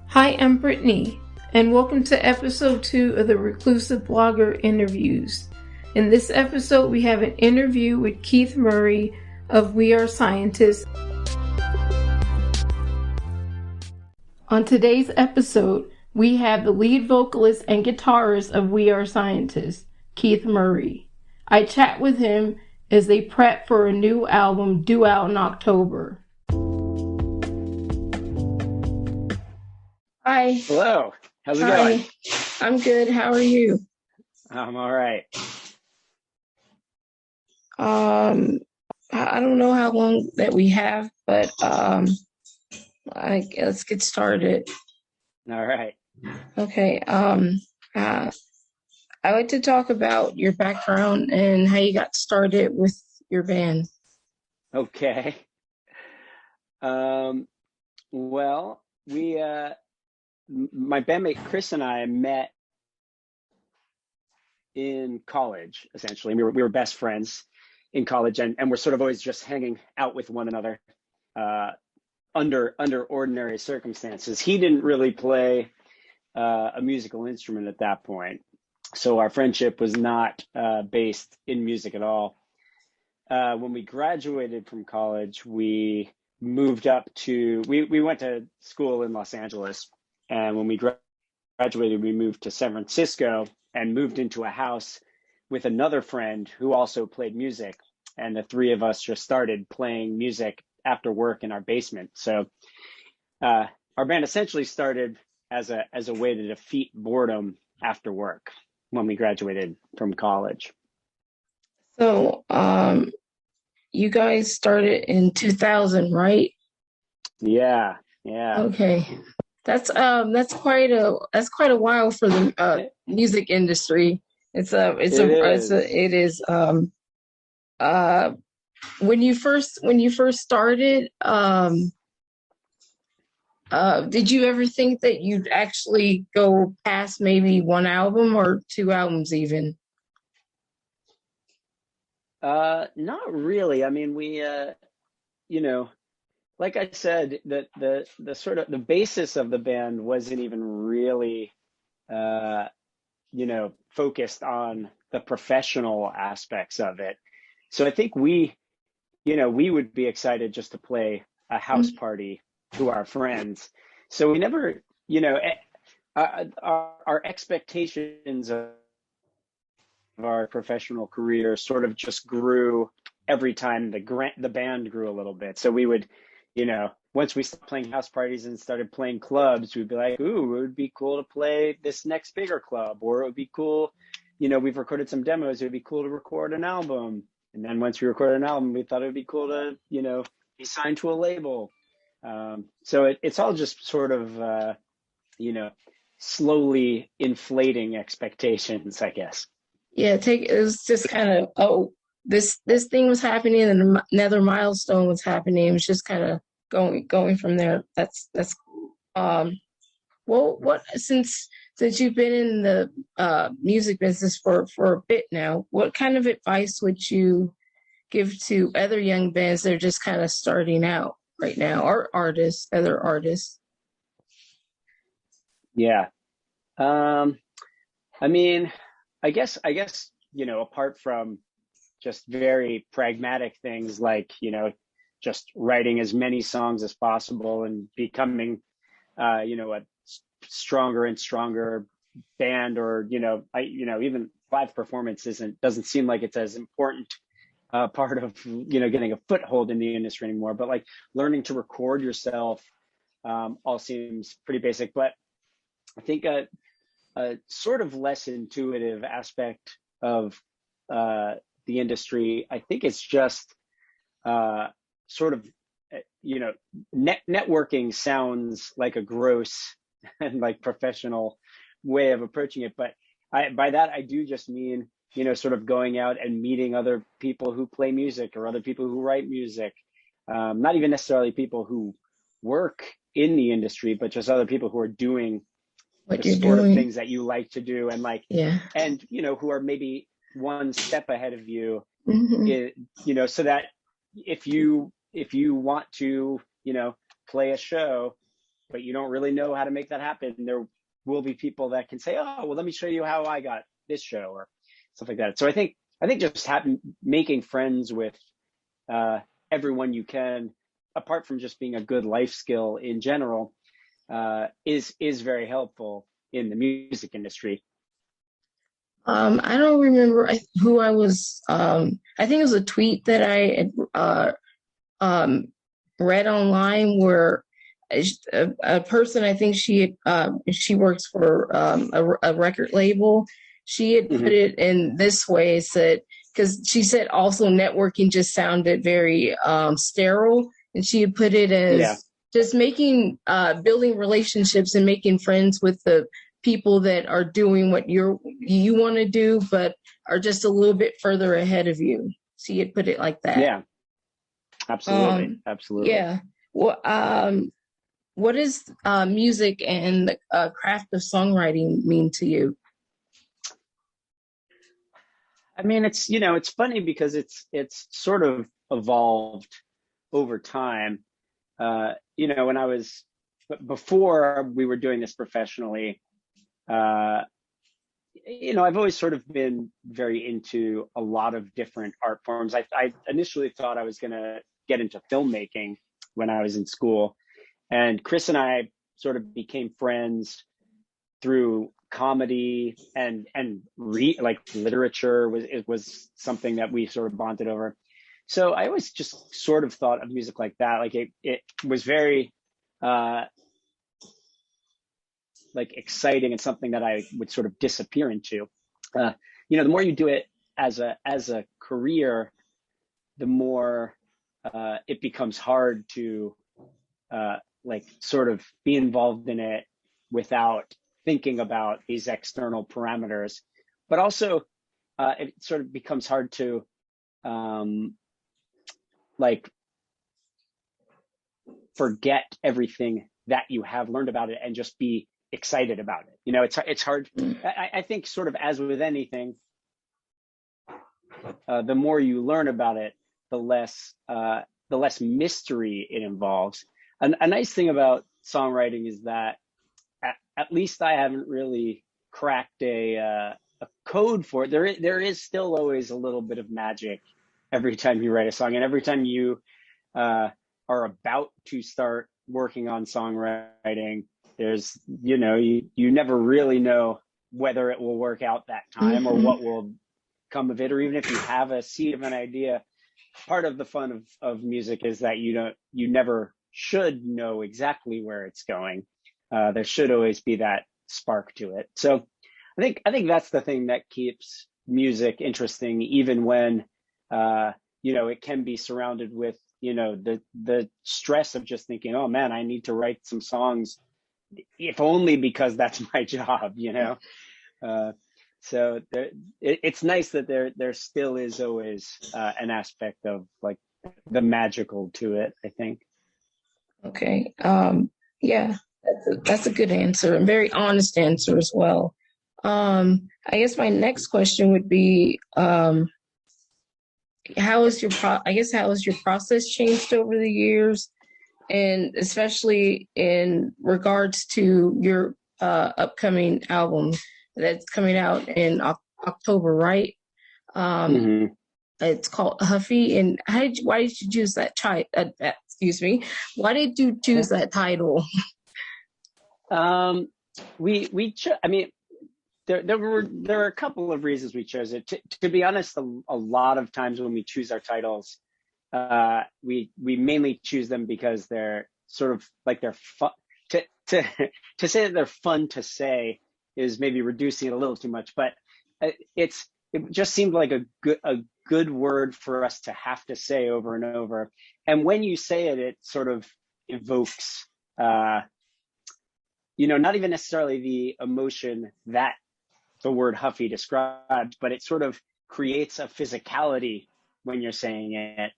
Hi, I'm Brittney, and welcome to episode 2 of the Reclusive Blogger Interviews. In this episode, we have an interview with Keith Murray of We Are Scientists. On today's episode, we have the lead vocalist and guitarist of We Are Scientists, Keith Murray. I chat with him as they prep for a new album due out in October. Hi. Hello. How's it going? I'm good. How are you? I'm all right. I don't know how long that we have, but let's get started. All right. Okay. I like to talk about your background and how you got started with your band. Okay. Well, my bandmate Chris and I met in college. Essentially, we were best friends in college, and we're sort of always just hanging out with one another under ordinary circumstances. He didn't really play a musical instrument at that point, so our friendship was not based in music at all. When we graduated from college, we moved up to we went to school in Los Angeles. And when we graduated, we moved to San Francisco and moved into a house with another friend who also played music. And the three of us just started playing music after work in our basement. So our band essentially started as a way to defeat boredom after work when we graduated from college. So you guys started in 2000, right? Yeah. Okay. That's quite a while for the music industry. It is. When you first started, did you ever think that you'd actually go past maybe one album or two albums even? Not really. I mean, we like I said, the sort of the basis of the band wasn't even really, focused on the professional aspects of it. So I think we would be excited just to play a house party to our friends. So we never, our expectations of our professional career sort of just grew every time the band grew a little bit. So we would, once we stopped playing house parties and started playing clubs, we'd be like, ooh, it would be cool to play this next bigger club, or it would be cool, we've recorded some demos, it would be cool to record an album. And then once we recorded an album, we thought it would be cool to, be signed to a label. So it's all just sort of, slowly inflating expectations, I guess. Yeah, it was just kind of, this thing was happening and another milestone was happening. It was just kind of going from there. That's well, since you've been in the music business for a bit now, what kind of advice would you give to other young bands that are just kind of starting out right now, or other artists? Yeah. I mean, I guess, apart from just very pragmatic things like, just writing as many songs as possible and becoming, a stronger and stronger band, or, even live performance doesn't seem like it's as important part of, getting a foothold in the industry anymore. But like learning to record yourself all seems pretty basic. But I think a sort of less intuitive aspect of the industry, I think it's just sort of, networking sounds like a gross and like professional way of approaching it. But by that, I do just mean, sort of going out and meeting other people who play music or other people who write music. Not even necessarily people who work in the industry, but just other people who are doing the sort of things that you like to do, and and who are maybe one step ahead of you, so that if you want to play a show, but you don't really know how to make that happen, there will be people that can say, oh, well, let me show you how I got this show or stuff like that. So I think just making friends with everyone you can, apart from just being a good life skill in general, is very helpful in the music industry. I don't remember who I was. I think it was a tweet that I read online where a person, I think she works for a record label. She had put it in this way, said, because she said also networking just sounded very sterile, and she had put it as just making building relationships and making friends with the people that are doing what you want to do, but are just a little bit further ahead of you. She had put it like that. Yeah, absolutely, absolutely. Yeah. Well, what does music and the craft of songwriting mean to you? I mean, it's funny because it's sort of evolved over time. When I was, before we were doing this professionally, I've always sort of been very into a lot of different art forms. I initially thought I was going to get into filmmaking when I was in school, and Chris and I sort of became friends through comedy and like literature was something that we sort of bonded over. So I always just sort of thought of music like that. Like it was very like exciting and something that I would sort of disappear into. The more you do it as a career, the more it becomes hard to like sort of be involved in it without thinking about these external parameters. But also it sort of becomes hard to like forget everything that you have learned about it and just be excited about it. It's hard. I think sort of as with anything, the more you learn about it, the less mystery it involves. A nice thing about songwriting is that at least I haven't really cracked a code for it. There is still always a little bit of magic every time you write a song, and every time you are about to start working on songwriting, there's you never really know whether it will work out that time or what will come of it, or even if you have a seed of an idea. Part of the fun of music is that you never should know exactly where it's going. There should always be that spark to it. So I think that's the thing that keeps music interesting, even when it can be surrounded with the stress of just thinking, oh man, I need to write some songs, if only because that's my job. So it's nice that there still is always an aspect of like the magical to it, I think. Okay. Yeah, that's a good answer, and very honest answer as well. I guess my next question would be, how has your process changed over the years, and especially in regards to your upcoming album that's coming out in October, right? It's called Huffy. And why did you choose that excuse me? Why did you choose that title? There were a couple of reasons we chose it. To be honest, a lot of times when we choose our titles, we mainly choose them because they're sort of like they're fun. To say that they're fun to say is maybe reducing it a little too much, but it just seemed like a good word for us to have to say over and over. And when you say it, it sort of evokes, not even necessarily the emotion that the word Huffy describes, but it sort of creates a physicality when you're saying it.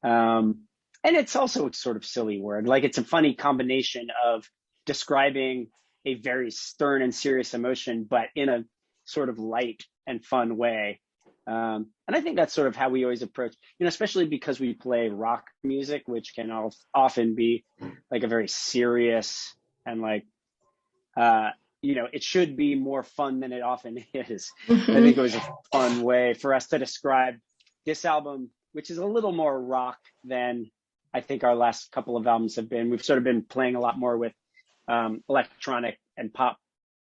And it's also a sort of silly word. Like, it's a funny combination of describing a very stern and serious emotion, but in a sort of light and fun way. And I think that's sort of how we always approach, especially because we play rock music, which can often be like a very serious and like, it should be more fun than it often is. Mm-hmm. I think it was a fun way for us to describe this album, which is a little more rock than I think our last couple of albums have been. We've sort of been playing a lot more with electronic and pop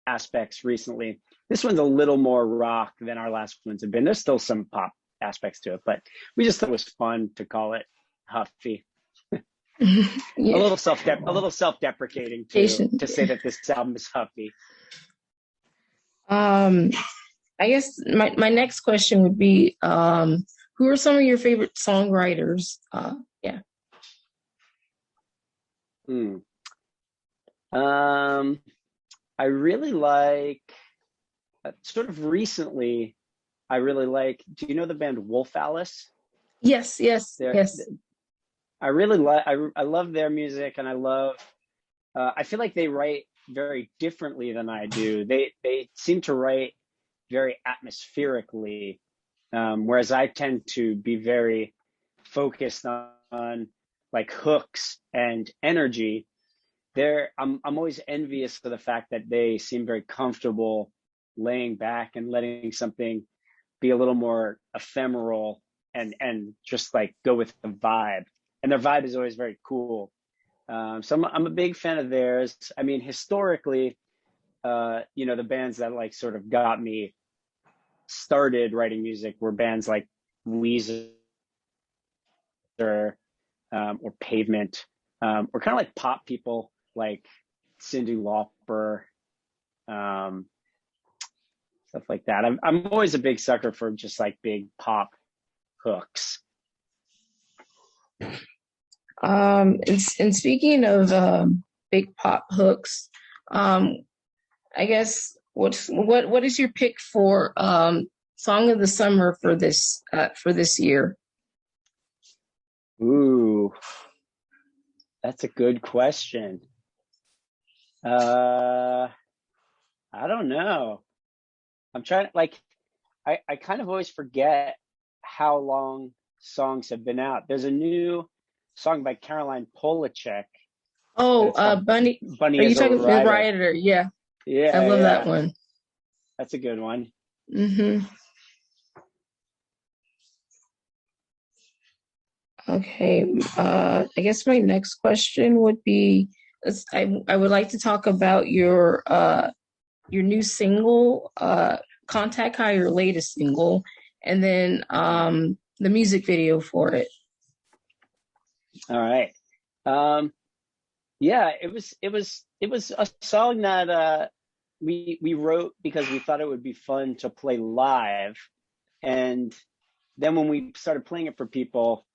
aspects recently. This one's a little more rock than our last ones have been. There's still some pop aspects to it, but we just thought it was fun to call it Huffy. Yeah. A little self-deprecating to say that this album is Huffy. I guess my next question would be, who are some of your favorite songwriters? Yeah. I really like, sort of recently, I really like, do you know the band Wolf Alice? Yes. I really like, I love their music, and I feel like they write very differently than I do. They seem to write very atmospherically, whereas I tend to be very focused on like hooks and energy. I'm always envious of the fact that they seem very comfortable laying back and letting something be a little more ephemeral and just like go with the vibe. And their vibe is always very cool. So I'm a big fan of theirs. I mean, historically, the bands that like sort of got me started writing music were bands like Weezer, or Pavement, or kind of like pop people like Cyndi Lauper, stuff like that. I'm always a big sucker for just like big pop hooks. And speaking of big pop hooks, I guess what is your pick for song of the summer for this year? Ooh, that's a good question. I don't know. I'm trying, like, I kind of always forget how long songs have been out. There's a new song by Caroline Polachek. Oh, Bunny. Bunny Are you is talking a about writer? Writer? Yeah. Yeah, I love that one. That's a good one. Mm-hmm. Okay. I guess my next question would be, I would like to talk about your new single, Contact High, your latest single, and then the music video for it. All right. Yeah, it was a song that we wrote because we thought it would be fun to play live, and then when we started playing it for people,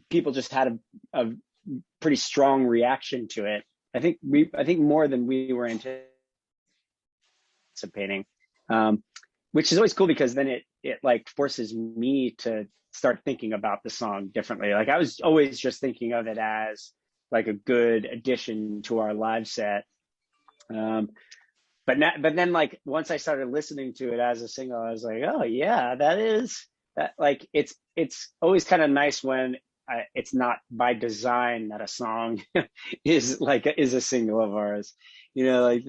people just had a pretty strong reaction to it. I think more than we were anticipating, which is always cool because then it like forces me to start thinking about the song differently. Like I was always just thinking of it as like a good addition to our live set. But then like once I started listening to it as a single, I was like, oh yeah, that like it's always kind of nice when it's not by design that a song is a single of ours. Like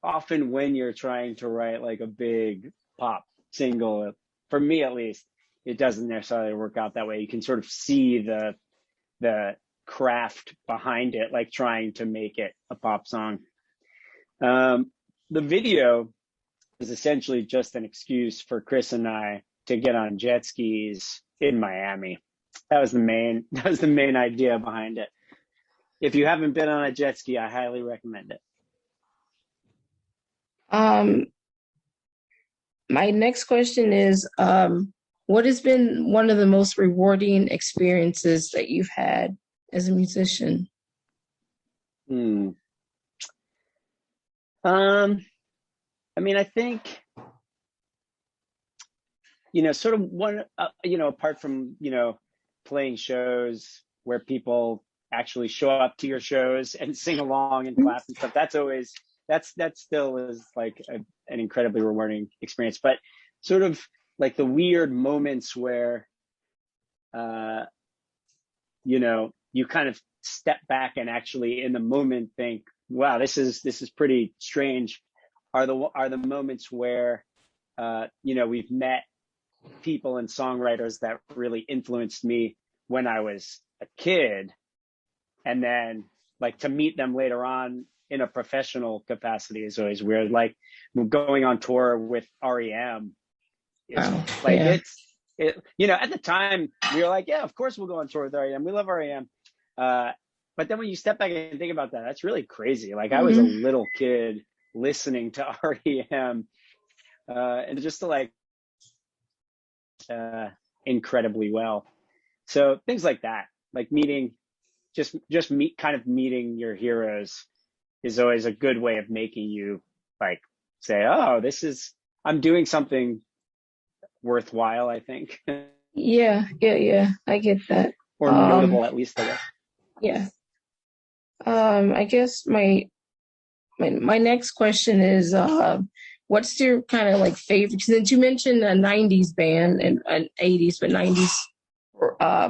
often when you're trying to write like a big pop single, for me at least, it doesn't necessarily work out that way. You can sort of see the craft behind it, like trying to make it a pop song. The video is essentially just an excuse for Chris and I to get on jet skis in Miami. That was the main idea behind it. If you haven't been on a jet ski, I highly recommend it. My next question is, what has been one of the most rewarding experiences that you've had as a musician? I mean, I think, sort of one, apart from, playing shows where people actually show up to your shows and sing along and clap and stuff, that still is like an incredibly rewarding experience. But sort of like the weird moments where, you kind of step back and actually in the moment think, wow, this is pretty strange, are the moments where we've met people and songwriters that really influenced me when I was a kid, and then like to meet them later on in a professional capacity is always weird. Like going on tour with REM is like yeah. at the time we were like, yeah, of course we'll go on tour with REM. We love REM. But then when you step back and think about that, that's really crazy. Like I was a little kid listening to REM, and just to like incredibly well. So things like that, like meeting meeting your heroes is always a good way of making you like say, oh, I'm doing something worthwhile, I think. Yeah, I get that. Or notable, at least, I guess. Yeah. I guess my next question is, what's your kind of like favorite? Since you mentioned a '90s band and an '80s, but '90s.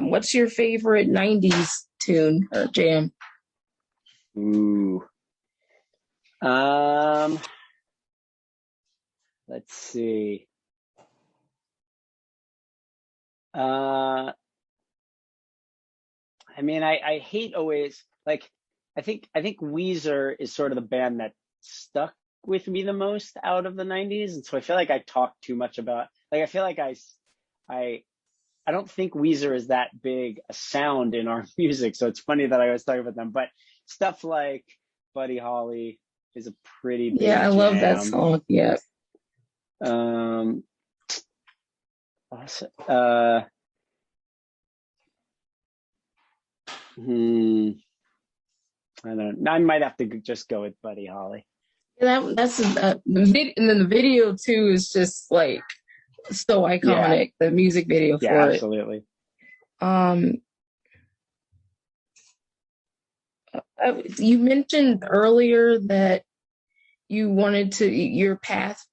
What's your favorite '90s tune or jam? Ooh. Let's see. I mean, I hate always like I think Weezer is sort of the band that stuck with me the most out of the '90s, and so I feel like I talk too much about like I feel like I don't think Weezer is that big a sound in our music, so it's funny that I was talking about them. But stuff like Buddy Holly is a pretty big I love that song. Yeah. I don't know. I might have to just go with Buddy Holly. That's the video, and then the video too is just like so iconic. The music video for it. Absolutely. You mentioned earlier that you wanted to your path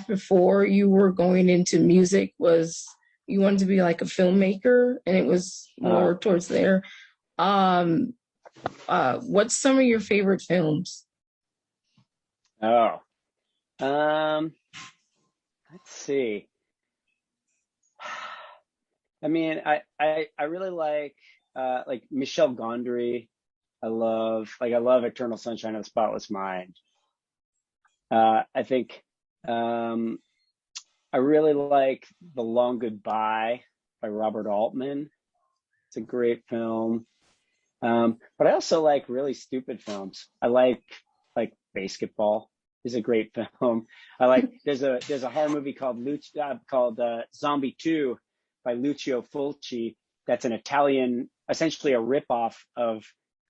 before you were going into music was you wanted to be like a filmmaker, and it was more towards there. What's some of your favorite films? Let's see. I mean, I really like Michel Gondry. I love Eternal Sunshine of the Spotless Mind. I think I really like The Long Goodbye by Robert Altman. It's a great film. But I also like really stupid films. I like Basketball is a great film. I like there's a horror movie called Zombie 2 by Lucio Fulci. That's an Italian, essentially a ripoff of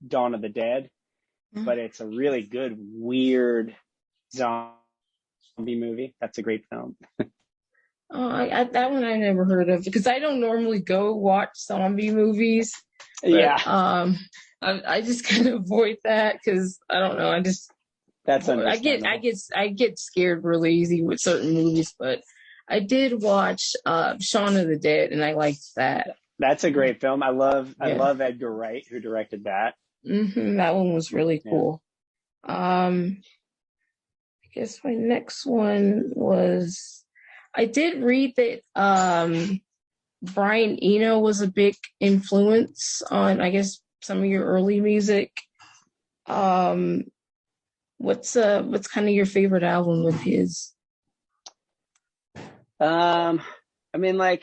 Dawn of the Dead, but it's a really good, weird zombie movie. That's a great film. That one I never heard of because I don't normally go watch zombie movies. But, I just kind of avoid that because I don't know. That's understandable. I get scared really easy with certain movies, but I did watch Shaun of the Dead, and I liked that. That's a great film. I love Edgar Wright, who directed that. That one was really cool. I guess my next one was I did read that Brian Eno was a big influence on, I guess, some of your early music. What's kind of your favorite album of his? I mean, I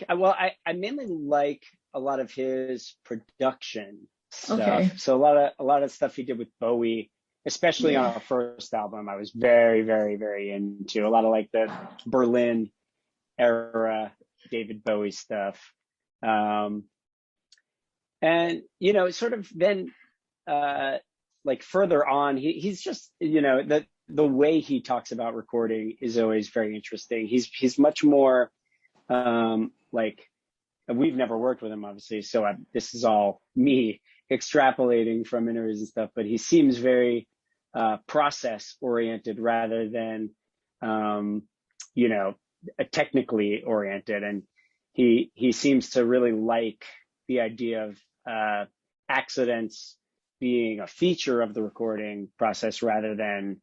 mainly like a lot of his production stuff. Okay. So a lot of stuff he did with Bowie, especially on our first album, I was very, very, very into a lot of like the Berlin era David Bowie stuff. And sort of then like further on, he's just, the way he talks about recording is always very interesting. He's much more like, we've never worked with him, obviously, so this is all me extrapolating from interviews and stuff, but he seems very process oriented rather than technically oriented, and he seems to really like the idea of accidents being a feature of the recording process rather than,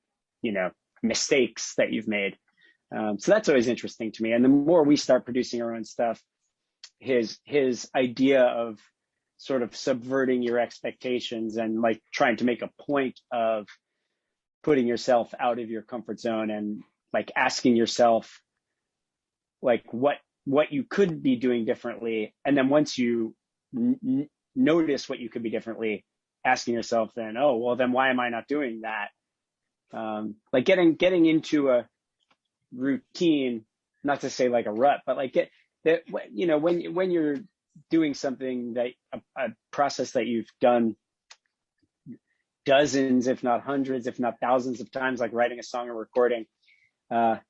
mistakes that you've made. So that's always interesting to me. And the more we start producing our own stuff, his idea of sort of subverting your expectations and like trying to make a point of putting yourself out of your comfort zone and like asking yourself like what you could be doing differently. And then once you notice what you could be differently, asking yourself then, oh, well, then why am I not doing that? Like getting into a routine, not to say like a rut, but like when you're doing something that a process that you've done dozens, if not hundreds, if not thousands of times, like writing a song or recording, there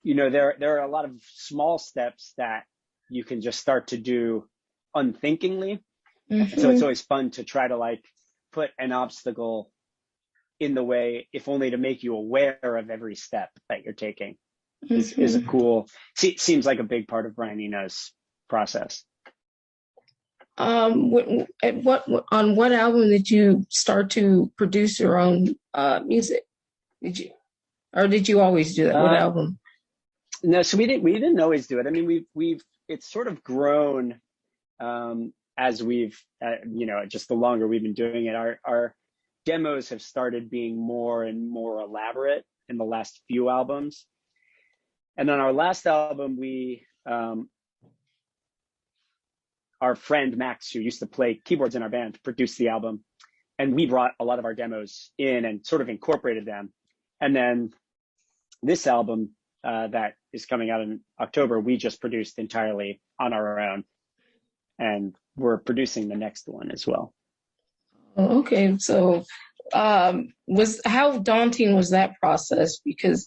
are a lot of small steps that you can just start to do unthinkingly. Mm-hmm. So it's always fun to try to like put an obstacle in the way, if only to make you aware of every step that you're taking. Mm-hmm. is a cool, seems like a big part of Brian Eno's process. On what album did you start to produce your own music? Did you always do that? What album? No, so we didn't always do it. I mean, it's sort of grown as we've just the longer we've been doing it. Our demos have started being more and more elaborate in the last few albums. And on our last album, we our friend Max, who used to play keyboards in our band, produced the album, and we brought a lot of our demos in and sort of incorporated them. And then this album that is coming out in October, we just produced entirely on our own, and we're producing the next one as well. Okay, so how daunting was that process? Because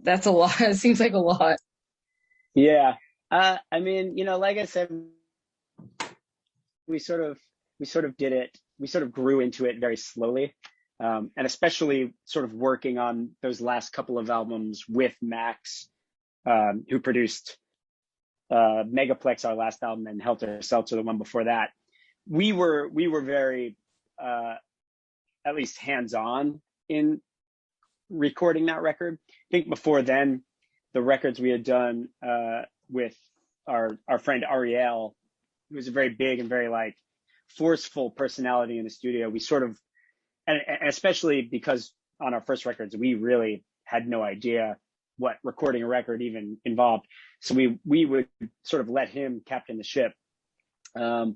that's a lot. It seems like a lot. Yeah. I mean, like I said, we sort of did it. We sort of grew into it very slowly. And especially sort of working on those last couple of albums with Max, who produced Megaplex, our last album, and Helter Skelter, the one before that. We were very, at least hands-on in recording that record. I think before then, the records we had done with our friend Ariel, who was a very big and very like forceful personality in the studio, we sort of, and especially because on our first records, we really had no idea what recording a record even involved. So we would sort of let him captain the ship. On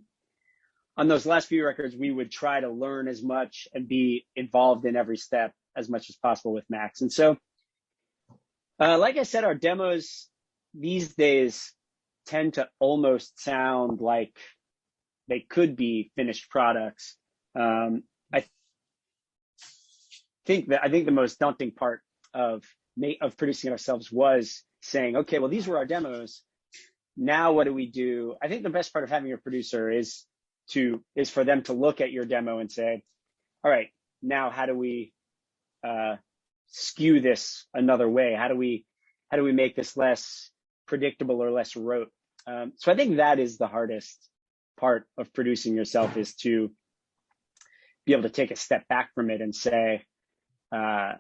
those last few records, we would try to learn as much and be involved in every step as much as possible with Max. And so, like I said, our demos these days tend to almost sound like they could be finished products. I think the most daunting part of producing it ourselves was saying, okay, well, these were our demos. Now what do we do? I think the best part of having a producer is for them to look at your demo and say, all right, now how do we skew this another way? How do we make this less predictable or less rote? So I think that is the hardest part of producing yourself, is to be able to take a step back from it and say, am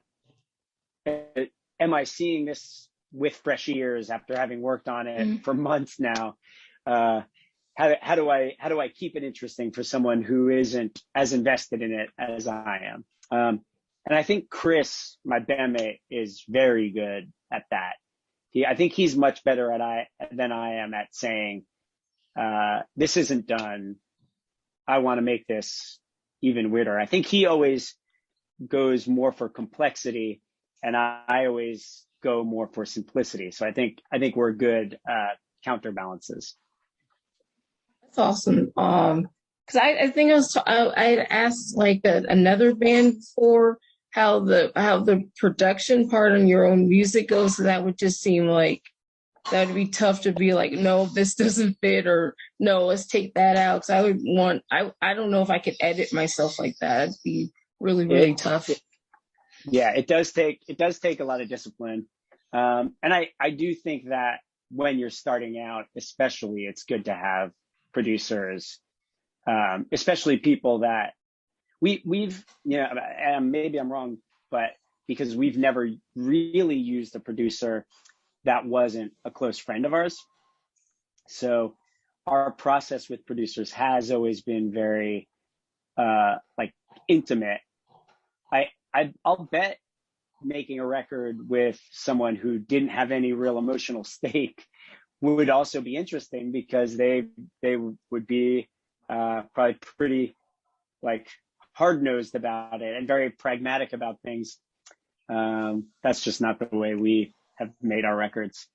I seeing this with fresh ears after having worked on it for months now? How do I keep it interesting for someone who isn't as invested in it as I am? And I think Chris, my bandmate, is very good at that. I think he's much better than I am at saying, this isn't done. I want to make this even weirder. I think he always goes more for complexity, and I always go more for simplicity. So I think we're good counterbalances. That's awesome. Because I think I had asked like another band before how the production part on your own music goes. So that would just seem like that would be tough to be like, no, this doesn't fit, or no, let's take that out. Because I don't know if I could edit myself like that. It'd be really, really tough. Yeah, it does take a lot of discipline. And I do think that when you're starting out, especially, it's good to have producers especially people that we've, and maybe I'm wrong, but because we've never really used a producer that wasn't a close friend of ours. So our process with producers has always been very like intimate. I'll bet making a record with someone who didn't have any real emotional stake would also be interesting, because they would be probably pretty like hard-nosed about it and very pragmatic about things. That's just not the way we have made our records.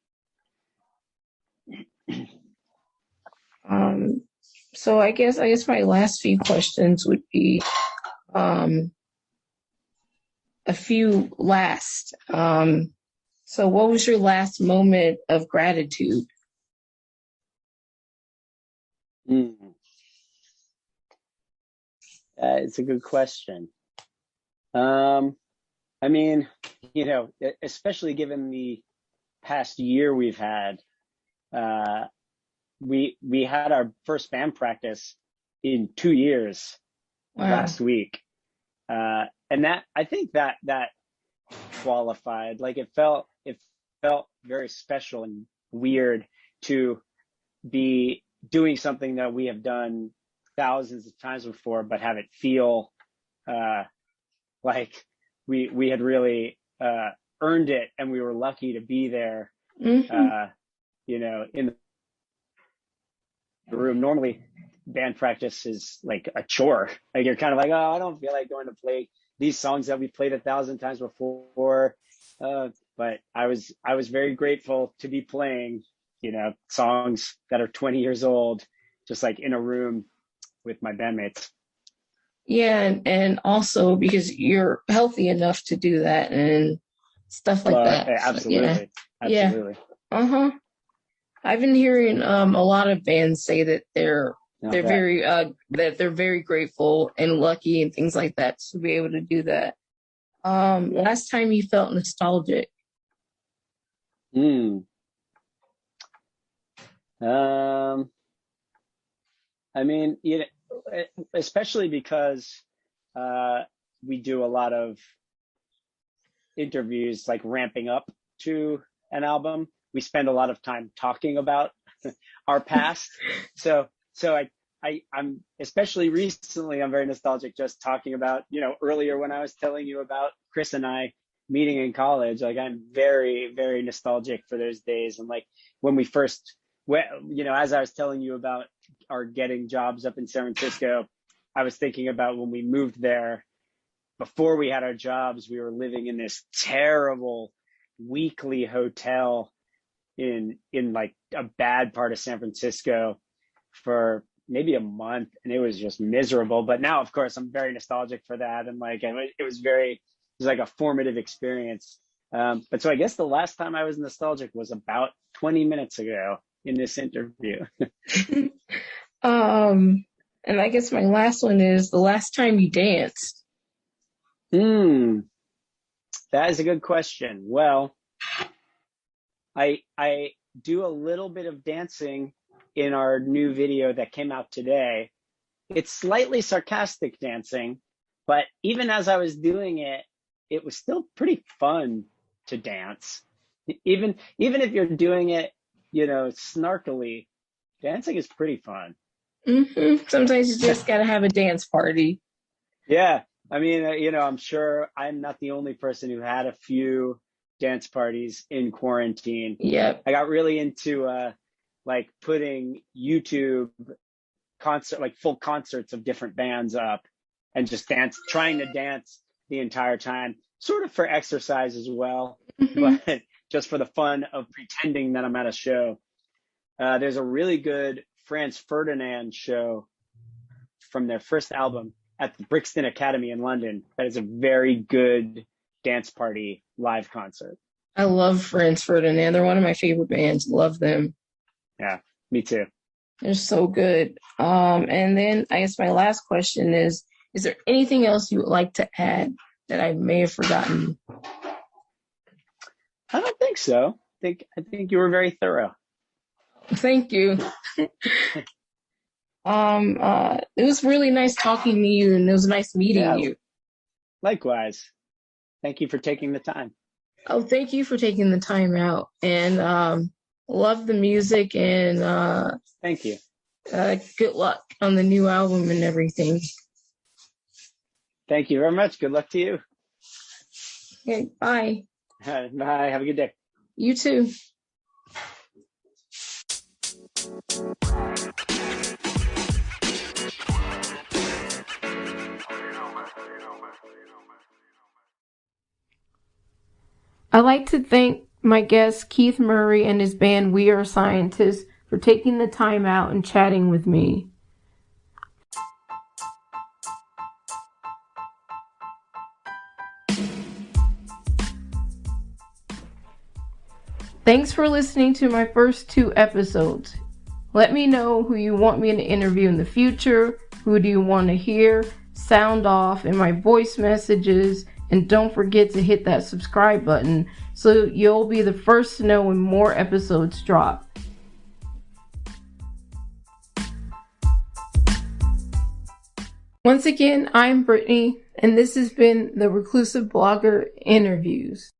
So I guess my last few questions would be a few last. So what was your last moment of gratitude? It's a good question. I mean, especially given the past year we've had, we had our first band practice in 2 years. Wow. Last week. And that, I think that qualified. Like it felt very special and weird to be doing something that we have done thousands of times before, but have it feel like we had really earned it, and we were lucky to be there. Mm-hmm. In the room. Normally band practice is like a chore. Like you're kind of like, oh, I don't feel like going to play these songs that we played 1,000 times before. But I was very grateful to be playing, songs that are 20 years old, just like in a room with my bandmates. Yeah, and also because you're healthy enough to do that and stuff like that. Absolutely. So, yeah. Absolutely. Yeah. I've been hearing a lot of bands say that they're very grateful and lucky and things like that to be able to do that. Last time you felt nostalgic? I mean, especially because we do a lot of interviews, like ramping up to an album. We spend a lot of time talking about our past. So I'm especially recently, I'm very nostalgic just talking about, earlier when I was telling you about Chris and I meeting in college, like I'm very, very nostalgic for those days. And like when we first, as I was telling you about our getting jobs up in San Francisco, I was thinking about when we moved there. Before we had our jobs, we were living in this terrible weekly hotel in like a bad part of San Francisco for maybe a month, and it was just miserable. But now, of course, I'm very nostalgic for that, and like it was like a formative experience. But so I guess the last time I was nostalgic was about 20 minutes ago in this interview. And I guess my last one is the last time you danced. That is a good question. Well, I do a little bit of dancing in our new video that came out today. It's slightly sarcastic dancing, but even as I was doing it, it was still pretty fun to dance. Even if you're doing it, snarkily, dancing is pretty fun. Mm-hmm. Sometimes you just gotta have a dance party. Yeah. I mean, I'm sure I'm not the only person who had a few dance parties in quarantine. Yeah. I got really into like putting YouTube full concerts of different bands up and just trying to dance the entire time, sort of for exercise as well, but just for the fun of pretending that I'm at a show. There's a really good Franz Ferdinand show from their first album at the Brixton Academy in London. That is a very good dance party live concert. I love Franz Ferdinand. They're one of my favorite bands. Love them. Yeah, me too. They're so good. And then I guess my last question is there anything else you would like to add that I may have forgotten? I don't think so. I think you were very thorough. Thank you. It was really nice talking to you, and it was nice meeting you. Likewise. Thank you for taking the time. Oh, thank you for taking the time out, and love the music, and Thank you. good luck on the new album and everything. Thank you very much. Good luck to you. Okay, bye. Bye. Have a good day. You too. I'd like to thank my guest Keith Murray and his band We Are Scientists for taking the time out and chatting with me. Thanks for listening to my first 2 episodes. Let me know who you want me to interview in the future, who do you want to hear, sound off in my voice messages, and don't forget to hit that subscribe button so you'll be the first to know when more episodes drop. Once again, I'm Brittney, and this has been the Reclusive Blogger Interviews.